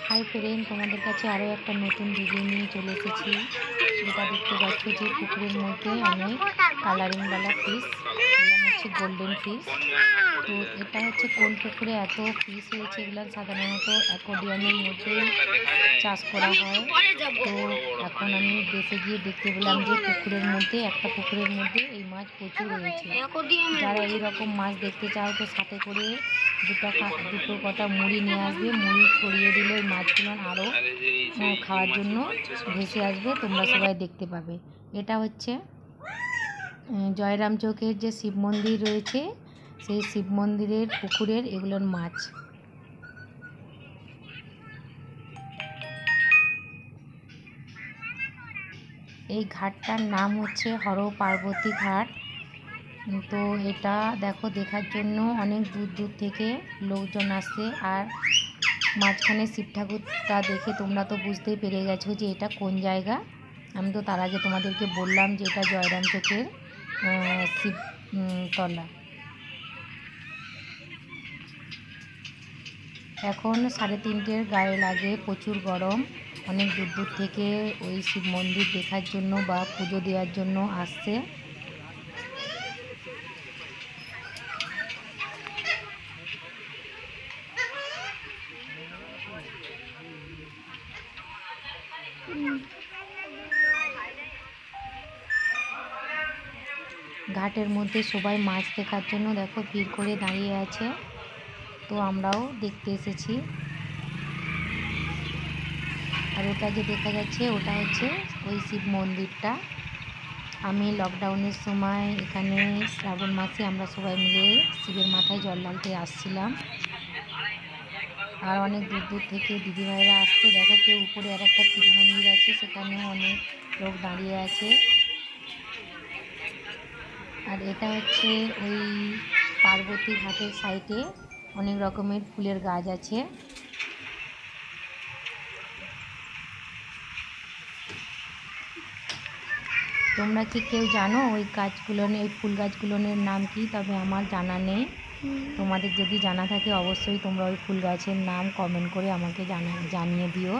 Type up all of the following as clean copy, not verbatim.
High friend तुम्हारे काছে আরো একটা নতুন ভিডিও নিয়ে চলে এসেছি। যেটা দেখতে পাচ্ছ যে পুকুরের মধ্যে অনেক কালারিং वाला ফিশ, এগুলো হচ্ছে গোল্ডেন ফিশ। তো এটা হচ্ছে কোন পুকুরে এত ফিশ হয়েছে, এগুলো সাধারণত অ্যাকোয়ারিয়ামের মধ্যেই চাষ করা হয়। তো এখন আমি দেশে গিয়ে দেখতে পেলাম যে পুকুরের মধ্যে এই মাছ প্রচুর রয়েছে। যারা এই রকম মাছ দেখতে চাও তো সাথে করে দুটো কটা মুড়ি নিয়ে আসবে। মুড়ি ছড়িয়ে দিলে ওই মাছগুলো আরও খাওয়ার জন্য ভেসে আসবে, তোমরা সবাই দেখতে পাবে। এটা হচ্ছে জয়রাম চৌকের যে শিব মন্দির রয়েছে, সেই শিব মন্দিরের পুকুরের এগুলোর মাছ। এই ঘাটটার নাম হচ্ছে হর পার্বতী ঘাট। তো এটা দেখো, দেখার জন্য অনেক দূর দূর থেকে লোকজন আসে। আর মাঝখানে শিব ঠাকুরটা দেখে তোমরা তো বুঝতেই পেরে গেছো যে এটা কোন জায়গা। আমি তো তার আগে তোমাদেরকে বললাম যে এটা জয়রাম চৌকের শিব তলা। এখন 3:30 গায়ে লাগে, প্রচুর গরম। অনেক দূর দূর থেকে ওই শিব মন্দির দেখার জন্য বা পুজো দেওয়ার জন্য আসছে। ঘাটের মধ্যে সবাই মাছ দেখার জন্য দেখো ভিড় করে দাঁড়িয়ে আছে। তো আমরাও দেখতে এসেছি। আর ওটা যে দেখা যাচ্ছে ওটা হচ্ছে ওই শিব মন্দিরটা। আমি লকডাউনের সময় এখানে শ্রাবণ মাসে আমরা সবাই মিলে শিবের মাথায় জল ঢালতে আসছিলাম। আর অনেক দূর দূর থেকে দিদিভাইরা আসছে। দেখো কেউ উপরে আর একটা শিব মন্দির আছে, সেখানেও অনেক লোক দাঁড়িয়ে আছে। আর এটা হচ্ছে ওই পার্বতী ঘাটের সাইডে অনেক রকমের ফুলের গাছ আছে। তোমরা কি কেউ জানো ওই ওই ফুল গাছগুলোর নাম কি? তবে আমার জানা নেই। তোমাদের যদি জানা থাকে অবশ্যই তোমরা ওই ফুল গাছের নাম কমেন্ট করে আমাকে জানিয়ে দিও।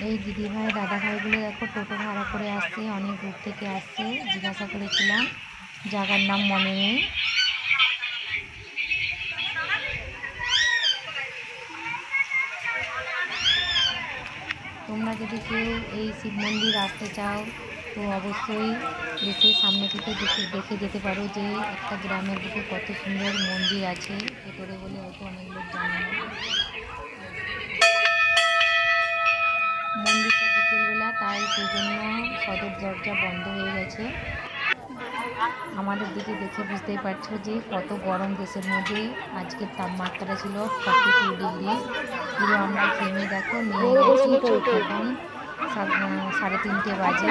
এই দিদিভাই দাদাভাইগুলো দেখো টোটো ভাড়া করে আসছে, অনেক দূর থেকে আসছে। জিজ্ঞাসা করেছিলাম, জায়গার নাম মনে নেই। তোমরা যদি কেউ এই শিব মন্দির আসতে চাও তো অবশ্যই এসে সামনে থেকে দেখে যেতে পারো যে একটা গ্রামের দিকে কত সুন্দর মন্দির আছে। ভেতরে বলে হয়তো অনেক লোক জানে না। মন্দিরটা বিকেলবেলা, তাই সেই জন্য সদর দরজা বন্ধ হয়ে গেছে। আমাদের দিকে দেখে বুঝতেই পারছো যে কত গরম দেশের মধ্যে। আজকের তাপমাত্রা ছিল 42 ডিগ্রি। পুরো আমরা ঘেমে দেখো নিয়ে গেছি। এখন 3:30 বাজে।